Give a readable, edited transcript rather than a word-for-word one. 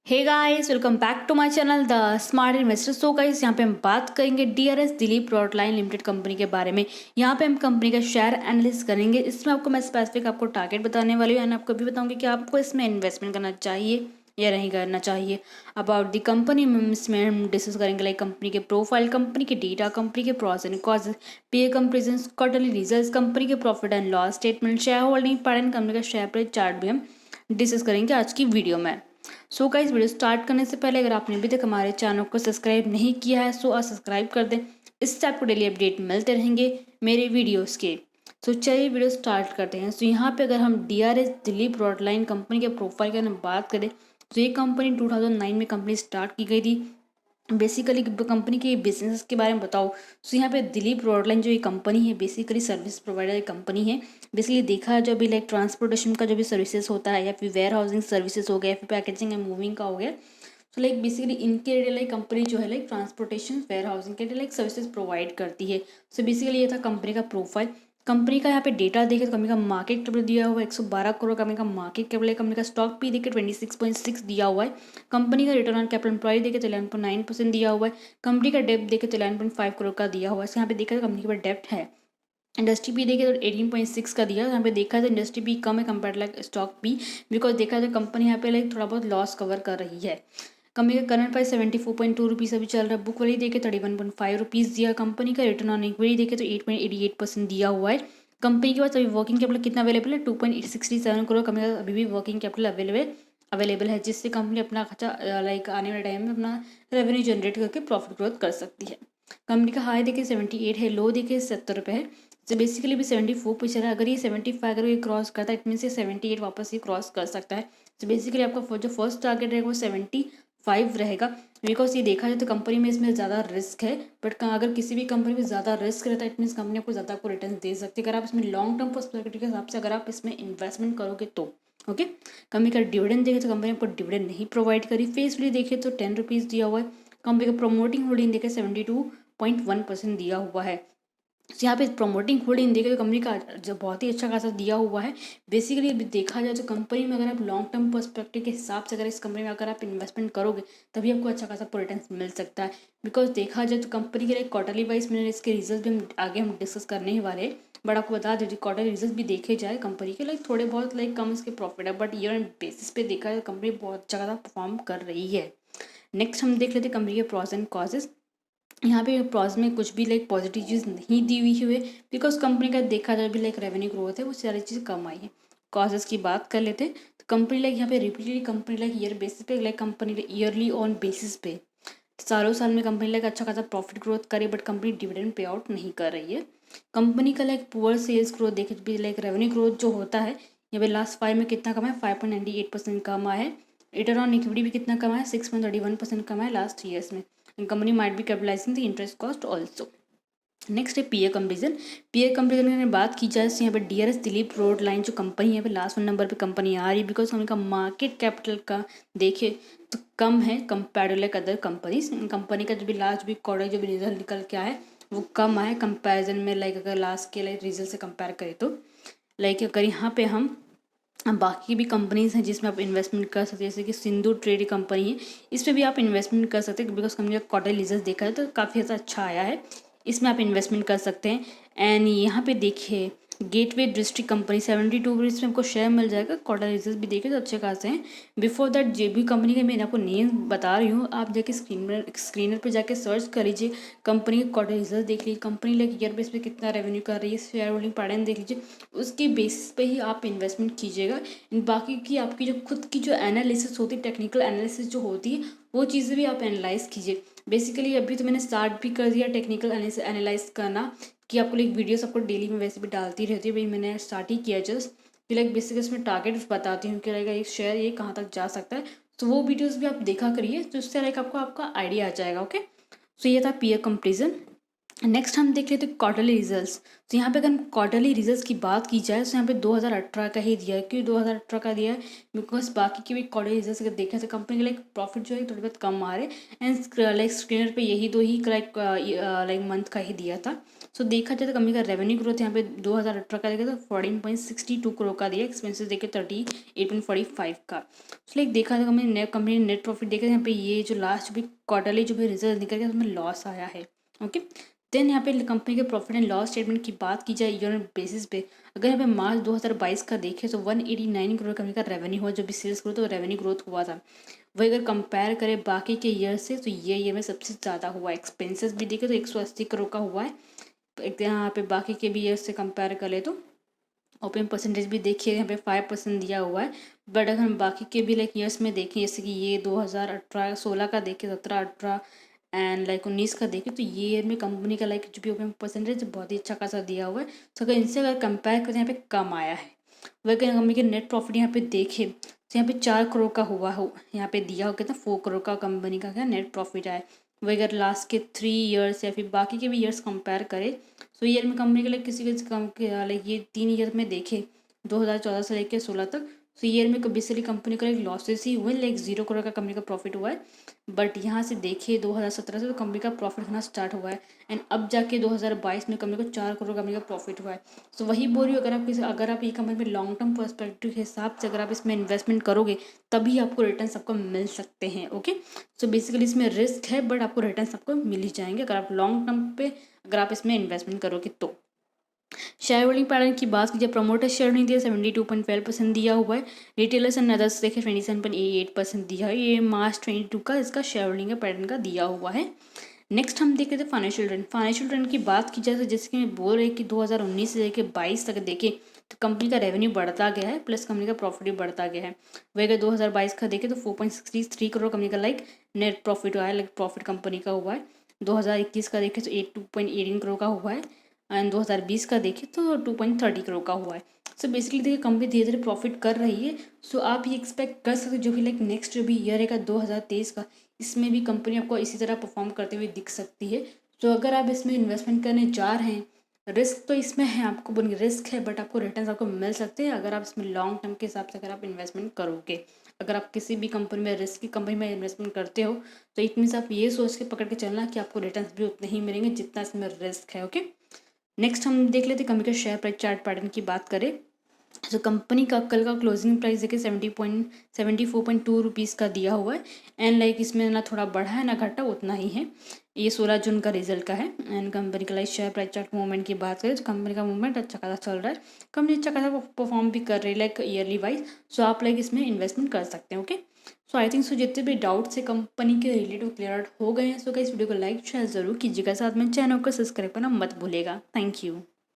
Hey guys, welcome back to my channel the smart investor. So guys, यहाँ पे हम बात करेंगे DRS Dilip product limited company के बारे में। यहाँ पे हम कंपनी का शेयर एनालिसिस करेंगे। इसमें आपको मैं स्पेसिफिक आपको टारगेट बताने वाली हूँ एंड आपको भी बताऊंगी कि आपको इसमें इन्वेस्टमेंट करना चाहिए या नहीं करना चाहिए। अबाउट द कंपनी इसमें हम डिस्कस करेंगे लाइक कंपनी के प्रोफाइल, कंपनी के डेटा, कंपनी के pros and causes, peer comparison, quarterly result, company के profit and loss statement, shareholding pattern, company का शेयर प्राइस चार्ट भी हम डिस्कस करेंगे आज की वीडियो में। सो गाइस, वीडियो स्टार्ट करने से पहले अगर आपने अभी तक हमारे चैनल को सब्सक्राइब नहीं किया है सो सब्सक्राइब कर दें। इस टाइप को डेली अपडेट मिलते रहेंगे मेरे वीडियोस के। सो चलिए वीडियो स्टार्ट करते हैं। सो यहाँ पे अगर हम डीआरएस दिलीप प्रोडक्ट कंपनी के प्रोफाइल की हम बात करें तो ये कंपनी 2009 में कंपनी स्टार्ट की गई थी। बेसिकली कंपनी के बिजनेस के बारे में बताओ तो यहाँ पे दिलीप रोडलाइन जो ये कंपनी है बेसिकली सर्विस प्रोवाइडर कंपनी है। बेसिकली देखा है जो भी लाइक ट्रांसपोर्टेशन का जो भी सर्विसेज होता है या फिर वेयर हाउसिंग सर्विसेज हो गया या फिर पैकेजिंग एंड मूविंग का हो गया। तो लाइक बेसिकली इनके लाइक कंपनी जो है लाइक ट्रांसपोर्टेशन वेयर हाउसिंग के लाइक सर्विसेज प्रोवाइड करती है। सो बेसिकली ये था कंपनी का प्रोफाइल। कंपनी का यहाँ पे डेटा देखे तो कंपनी का मार्केट कैपिटल दिया हुआ है 112 करोड़। कंपनी का मार्केट कैपिटल है। कंपनी का स्टॉक पी देखे 26.6 दिया हुआ है। कंपनी का रिटर्न ऑन कैपिटल एम्प्लॉय देखे तो 11.9% दिया हुआ है। कंपनी का डेप्ट देखे तो 11.5 करोड़ का दिया हुआ है। यहाँ पे देखा तो कंपनी के पास डेप्ट है। इंडस्ट्री पी देखे तो 18.6 का दिया। यहाँ पे देखा है तो इंडस्ट्री पी कम है compare like stock P, because देखा है तो कंपनी यहाँ पे लाइक थोड़ा बहुत लॉस कवर कर रही है। कंपनी का करंट प्राइस 74.2 रुपीज़ अभी चल रहा है। बुक वैल्यू देखे 31.5 रुपीज़ दिया। कंपनी का रिटर्न ऑन इक्विटी देखे तो 8.88% दिया हुआ है। कंपनी के पास अभी वर्किंग कैपिटल कितना अवेलेबल है 2.67 करोड़। कंपनी का अभी भी वर्किंग कैपिटल अवेलेबल है जिससे कंपनी अपना खर्चा लाइक आने वाले टाइम में अपना रेवेन्यू जनरेट करके प्रॉफिट ग्रोथ कर सकती है। कंपनी का हाई देखिए 78 है, लो देखिए 70 रुपये है। तो बेसिकली भी 74 पे चल रहा है। अगर ये 75 अगर ये क्रॉस करता है इट मीन्स ये 78 वापस ये क्रॉस कर सकता है। तो बेसिकली आपका जो फर्स्ट टारगेट रहेगा वो 75 रहेगा। बिकॉज ये देखा जाए तो कंपनी में इसमें ज़्यादा रिस्क है, बट अगर किसी भी कंपनी में ज़्यादा रिस्क रहता है इट मीन्स कंपनी आपको ज़्यादा आपको रिटर्न दे सकती है अगर आप इसमें लॉन्ग टर्म पर्सपेक्टिव के हिसाब से अगर आप इसमें इन्वेस्टमेंट करोगे तो। ओके, कंपनी का डिविडेंड देखे तो कंपनी आपको डिविडेंड नहीं प्रोवाइड करी। फेस वैल्यू देखे तो 10 रुपीज़ दिया हुआ है। कंपनी का प्रोमोटिंग होल्डिंग देखे 72.1% दिया हुआ है। तो यहाँ पे प्रमोटिंग होल्डिंग देखे तो कंपनी का जो बहुत ही अच्छा खासा दिया हुआ है। बेसिकली अभी देखा जाए तो कंपनी में अगर आप लॉन्ग टर्म पर्सपेक्टिव के हिसाब से अगर इस कंपनी में अगर आप इन्वेस्टमेंट करोगे तभी आपको अच्छा खासा रिटर्न मिल सकता है। बिकॉज देखा जाए तो कंपनी के लाइक क्वार्टरली वाइज मैंने इसके रिजल्ट भी हम आगे हम डिस्कस करने ही वाले हैं। बट आपको बता दीजिए क्वार्टरली रिजल्ट भी देखे जाए कंपनी के लाइक थोड़े बहुत लाइक कम इसके प्रॉफिट है, बट ईयर एंड बेसिस पे देखा जाए कंपनी बहुत अच्छा खासा परफॉर्म कर रही है। नेक्स्ट हम देख लेते हैं कंपनी के प्रॉस एंड कॉजेज। यहाँ पे प्रॉस में कुछ भी लाइक पॉजिटिव चीज़ नहीं दी हुई है बिकॉज कंपनी का देखा जाए भी लाइक रेवेन्यू ग्रोथ है वो सारी चीज़ कम आई है। कॉजेस की बात कर लेते हैं तो कंपनी लाइक यहाँ पे repeatedly company like year basis पे like company yearly on basis पे सालों साल में कंपनी लाइक अच्छा खासा प्रॉफिट ग्रोथ करे, but company dividend pay out नहीं कर रही है। कंपनी का लाइक पुअर सेल्स ग्रोथ देखे भी लाइक रेवेन्यू ग्रोथ जो होता है यहाँ पे लास्ट 5 में कितना कमा है 5.98% कमा है। रिटर्न ऑन इक्विटी भी कितना कमा है 6.31% कमा है लास्ट ईयर्स में। Company might be capitalising the interest cost also. Next है पीए कंपेरिजन। पीए कंपेरिजन की बात की जाए तो यहाँ पे डीआरएस दिलीप रोड लाइन जो कंपनी है यहाँ पे लास्ट 1 नंबर पे कंपनी आ रही है बिकॉज उनका मार्केट कैपिटल का देखे तो कम है compare like other companies. Company का जो भी लास्ट भी क्वार्टर जो भी रिजल्ट निकल के आया है वो कम आए कंपेरिजन में लाइक अगर लास्ट के लाइक रिजल्ट से कंपेयर करें तो। लाइक अगर यहाँ पे हम बाकी भी कंपनीज हैं जिसमें आप इन्वेस्टमेंट कर सकते हैं जैसे कि सिंधु ट्रेड कंपनी है, इस पर भी आप इन्वेस्टमेंट कर सकते हैं बिकॉज कंपनी का क्वार्टर रिजल्ट देखा है तो काफ़ी ज़्यादा अच्छा आया है। इसमें आप इन्वेस्टमेंट कर सकते हैं। एंड यहाँ पे देखिए गेटवे डिस्ट्रिक्ट कंपनी 72 रुपीज़ में आपको शेयर मिल जाएगा। क्वार्टर रिजल्ट भी देखे तो अच्छे खासे हैं। बिफोर दैट जे भी कंपनी का मैंने आपको नेम बता रही हूँ, आप जाके स्क्रीनर पे जाके सर्च कर लीजिए, कंपनी के क्वार्टर रिजल्ट देख लीजिए, कंपनी लाइक ईयर बेस पे कितना रेवेन्यू कर रही है, शेयर होल्डिंग पैटर्न देख लीजिए, उसके बेसिस पे ही आप इन्वेस्टमेंट कीजिएगा। बाकी की आपकी जो खुद की जो एनालिसिस होती है, टेक्निकल एनालिसिस जो होती है वो चीज़ें भी आप एनालाइज कीजिए। बेसिकली अभी तो मैंने स्टार्ट भी कर दिया टेक्निकल एनालाइज करना कि आपको लाइक वीडियोस आपको डेली में वैसे भी डालती रहती है। भाई मैंने स्टार्ट ही किया जस्ट कि लाइक बेसिकली इसमें टारगेट बताती हूँ कि लाइक एक शेयर ये कहाँ तक जा सकता है। तो वो वीडियोस भी आप देखा करिए तो उससे लाइक आपको आपका आइडिया आ जाएगा। ओके, सो ये था पीयर कंपेरिजन। नेक्स्ट हम देख लेते हैं क्वार्टरली रिजल्ट्स। तो यहाँ पे अगर हम क्वार्टरली रिजल्ट्स की बात की जाए तो यहाँ पे 2018 का ही दिया है। क्यों 2018 का दिया है? बिकॉज बाकी के भी क्वार्टरली रिजल्ट्स अगर देखें तो कंपनी के लाइक प्रॉफिट जो है थोड़ी बहुत कम आ रहे हैं एंड लाइक स्क्रीनर पे यही दो ही लाइक मंथ का ही दिया था। सो देखा जाए तो कंपनी का रेवेन्यू ग्रोथ यहाँ पे 2018 का देखा तो 14.62 करोड़ का दिया, एक्सपेंसिस देखे 38.45 का। तो लाइक देखा था कंपनी ने नेट प्रॉफिट देखा यहाँ पे ये जो लास्ट भी क्वार्टरली जो भी रिजल्ट निकल गया उसमें लॉस आया है। ओके, देन यहाँ पे कंपनी के प्रॉफिट एंड लॉस स्टेटमेंट की बात की जाए ईयर बेसिस पे, अगर यहाँ पे मार्च 2022 का देखें तो 189 करोड़ कंपनी का रेवेन्यू हुआ, जो भी सेल्स ग्रोथ और रेवेन्यू ग्रोथ हुआ था वही अगर कंपेयर करें बाकी के ईयर से तो ये ईयर में सबसे ज़्यादा हुआ। एक्सपेंसेस भी देखें तो 180 करोड़ का हुआ है यहाँ पे, बाकी के भी ईयर से कंपेयर करें तो ओपन परसेंटेज भी देखिए यहाँ पे 5% दिया हुआ है। बट अगर हम बाकी के भी लाइक ईयर्स में देखें जैसे कि ये 2018-16 का देखें, 17-18 एंड लाइक 19 का देखें तो ये ईयर में कंपनी का लाइक जो भी ओपन परसेंटेज बहुत ही अच्छा खासा दिया हुआ है। तो अगर इनसे अगर कंपेयर करें यहाँ पे कम आया है। वह अगर कंपनी के नेट प्रॉफिट यहाँ पे देखें तो यहाँ पे 4 करोड़ का हुआ हो, यहाँ पे दिया हो कितना 4 करोड़ का कंपनी का क्या नेट प्रॉफिट आया। वह अगर लास्ट के 3 ईयर्स या फिर बाकी के भी ईयर्स कंपेयर करें तो ईयर में कंपनी के लिए किसी के लाइक ये 3 ईयर में देखे 2014 से लेकर 16 तक, तो ईयर में बेसिकली कंपनी का लाइक लॉसेस ही हुए, लाइक 0 करोड़ का कंपनी का प्रॉफिट हुआ है। बट यहाँ से देखिए 2017 से तो कंपनी का प्रॉफिट होना स्टार्ट हुआ है एंड अब जाके 2022 में कंपनी को 4 करोड़ कंपनी का प्रॉफिट हुआ है। सो वही बोल रही हूँ, अगर आप ये कंपनी में लॉन्ग टर्म पर्सपेक्टिव के हिसाब से अगर आप इसमें इन्वेस्टमेंट करोगे तभी आपको रिटर्न आपको मिल सकते हैं। ओके, सो बेसिकली इसमें रिस्क है बट आपको रिटर्न आपको मिल ही जाएंगे अगर आप लॉन्ग टर्म पे अगर आप इसमें इन्वेस्टमेंट करोगे तो। शेयर होल्डिंग पैटर्न की बात कीजिए, प्रमोटर शेयर होल्डिंग दिया 72.12% दिया हुआ है। रिटेलर्स एंड अदर्स देखे 27.88% दिया है। ये मार्च 22 का इसका शेयर होल्डिंग का पैटर्न का दिया हुआ है। नेक्स्ट हम देख लेते हैं फाइनेंशियल ट्रेंड। फाइनेंशियल ट्रेंड की बात की जाए तो जैसे कि मैं बोल रही कि 2019 से लेकर 22 तक देखें तो कंपनी का रेवेन्यू बढ़ता गया है प्लस कंपनी का प्रॉफिट भी बढ़ता गया है। वही अगर 2022 का देखें तो 4.63 करोड़ कंपनी का लाइक नेट प्रॉफिट हुआ है, लाइक प्रॉफिट कंपनी का हुआ है। 2021 का देखें तो 2.18 करोड़ का हुआ है एंड 2020 का देखें तो 2.30 करोड़ का हुआ है। सो बेसिकली देखिए कंपनी धीरे धीरे प्रॉफिट कर रही है। सो आप ये एक्सपेक्ट कर सकते जो भी लाइक नेक्स्ट जो भी ईयर है 2023 का, इसमें भी कंपनी आपको इसी तरह परफॉर्म करते हुए दिख सकती है। तो अगर आप इसमें इन्वेस्टमेंट करने जा रहे हैं, रिस्क तो इसमें है, आपको बोलिए रिस्क है बट आपको रिटर्न आपको मिल सकते हैं अगर आप इसमें लॉन्ग टर्म के हिसाब से अगर आप इन्वेस्टमेंट करोगे। अगर आप किसी भी कंपनी में रिस्क की कंपनी में इन्वेस्टमेंट करते हो तो इट मीन्स आप ये सोच के पकड़ के चलना कि आपको रिटर्न भी उतने ही मिलेंगे जितना इसमें रिस्क है। ओके, नेक्स्ट हम देख लेते कंपनी का शेयर प्राइस चार्ट पैटर्न की बात करें तो कंपनी का कल का क्लोजिंग प्राइस देखिए 74.2 रुपीज़ का दिया हुआ है एंड लाइक इसमें ना थोड़ा बढ़ा है ना घटा, उतना ही है। ये 16 जून का रिजल्ट का है एंड कंपनी का like share price chart movement की बात करें तो कंपनी का मूवमेंट अच्छा खासा चल रहा है। कंपनी अच्छा खासा परफॉर्म भी कर रही है लाइक ईयरली वाइज। सो आप लाइक इसमें इन्वेस्टमेंट कर सकते हैं। Okay, so I think so जितने भी डाउट्स है कंपनी के रिलेटेड क्लियर आउट हो गए हैं। सो इस वीडियो को लाइक शेयर जरूर कीजिएगा, साथ में चैनल को सब्सक्राइब करना मत भूलेगा। Thank you.